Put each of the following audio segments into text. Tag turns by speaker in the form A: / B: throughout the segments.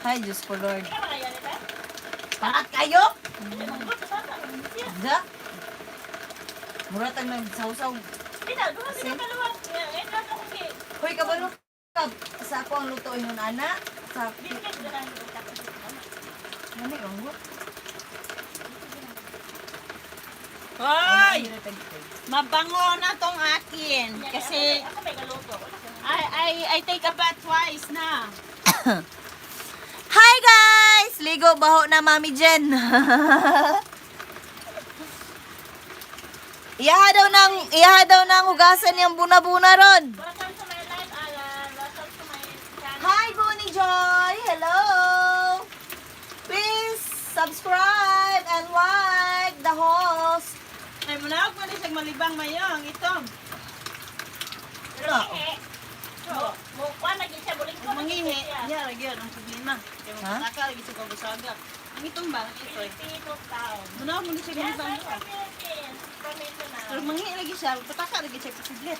A: Ay, Diyos ko, Lord.
B: Ikaw ba kaya nito?
A: Pangat kayo?
B: Manggot sa bata.
A: Da. Mura tang nagsawsaw.
B: Dito, doon sila kalawag. Ito ako kay.
A: Hoy, kabalo ka. Sa ako ang lutuin nun, ana. Sa...
B: Dito ka dito lang.
A: Ano yung mo?
C: Hoy! Mabango na tong akin. Kasi
B: Ako may galuto.
C: I take a bath twice na.
A: Hi guys! Ligo baho na Mami Jen. Iyaha daw nang hugasan yung buna-buna ron.
B: Welcome to my life, Alan. Welcome to my channel.
A: Hi Bonnie Joy! Hello! Please subscribe and like the host.
C: Ay, manawag mo na siya malibang mayong. Ito.
B: Pero mukha lagi siya buling ko.
C: Mangihi. Yeah, lagi yun. Ang problema. Kaya
A: Ha?
C: magkataka, lagi siya kabasaga. Ang itong ba? Ito eh.
B: Filipino town.
C: Manawag mo na siya
B: Yes,
C: malibang.
B: I'm from Philippines. From Mindanao.
C: Pero mangihi lagi siya. Pataka lagi siya pasiglit.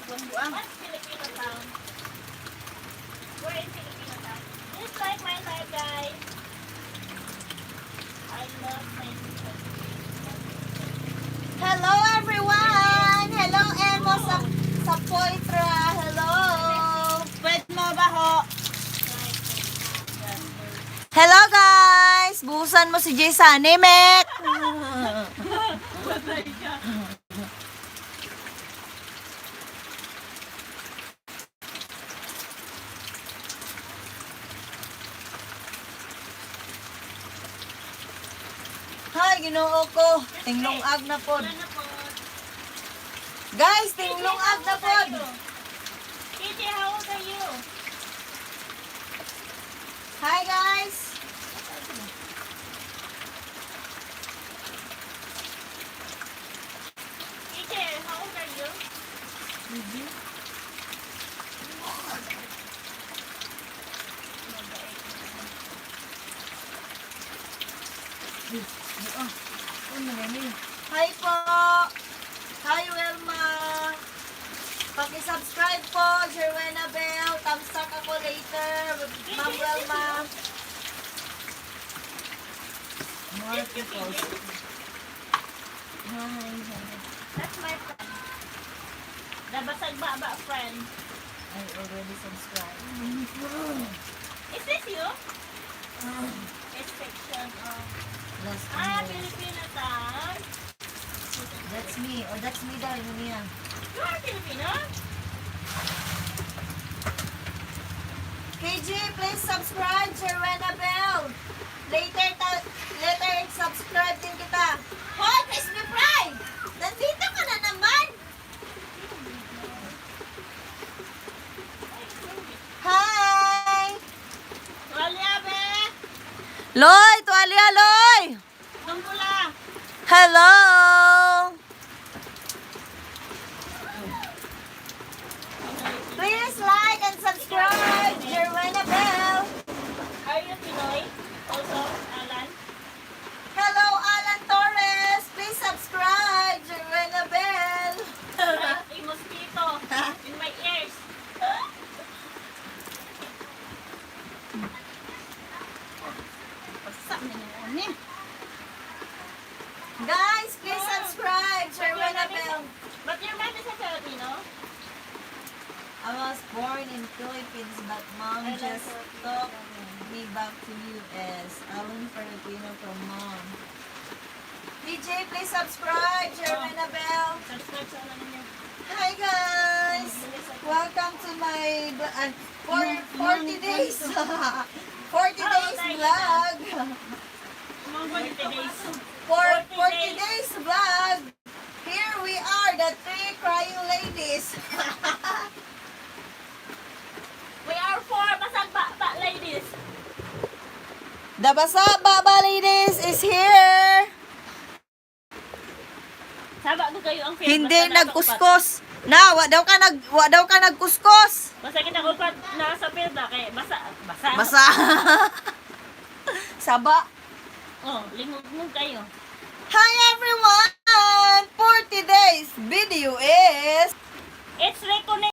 C: Buang-buang.
B: What's Filipino town? Where is Filipino town? Just like my life, guys. I love my sister.
A: Hello everyone! Hello Emo sa Poitra! Hello!
C: Pwede mo ba ho?
A: Hello guys! Buhusan mo si Jay Sunny, Mek! Hi, ginoo ko. Tinglong-ag na pod.
B: Ano po?
A: Guys, tinglong-ag na pod.
B: KJ, how old are you?
A: Hi guys!
B: KJ, how old are you?
A: Hi po! Hi Wilma! Paki-subscribe po, Jerwena Bell. Tamsak ako later. Ma'am Wilma. More people. Hi.
B: That's my friend. The Basag Baba friend.
A: I already subscribed.
B: Is this you? It's fiction.
A: Last
B: Ah,
A: minute.
B: Filipino town.
A: That's me. Oh, that's me daw. Yun niya.
B: You are Filipino?
A: KG, please subscribe, Jerwena Bell. Later, subscribe din kita. Hoy, Crispy Fry! Nandito ka na naman! Hi!
B: Tuwalya, be!
A: Loy! Tuwalya, Loy!
B: Tumpula!
A: Hello! Please like and subscribe, Jerwena Bell.
B: Are you Pinoy? Also, Alan?
A: Hello, Alan Torres. Please subscribe, Jerwena Bell.
B: A mosquito in my ears.
C: Pasak na yun eh.
A: Guys, please subscribe, Jerwena Bell.
B: But your mom is a Filipino?
A: I was born in Philippines, but mom just took me back to US. I'm Filipino from mom. DJ, please subscribe, Jerwena Bell.
B: Subscribe sa ano niya.
A: Hi guys! Welcome to my 40 days 40 days vlog.
B: Mga 20 days.
A: For 40 days vlog. Here we are, the 3 crying ladies.
B: We are 4 Basag Baba ladies.
A: The Basa Baba ladies is here.
B: Saba ko kayo ang film.
A: Hindi nagkuskos. Na, wa daw ka nagkuskos.
B: Basta kita upat na sa film ba kay basa.
A: Basa. Saba.
B: Oh, lingog kayo.
A: Hi everyone! 40 days video is
B: It's reconnect.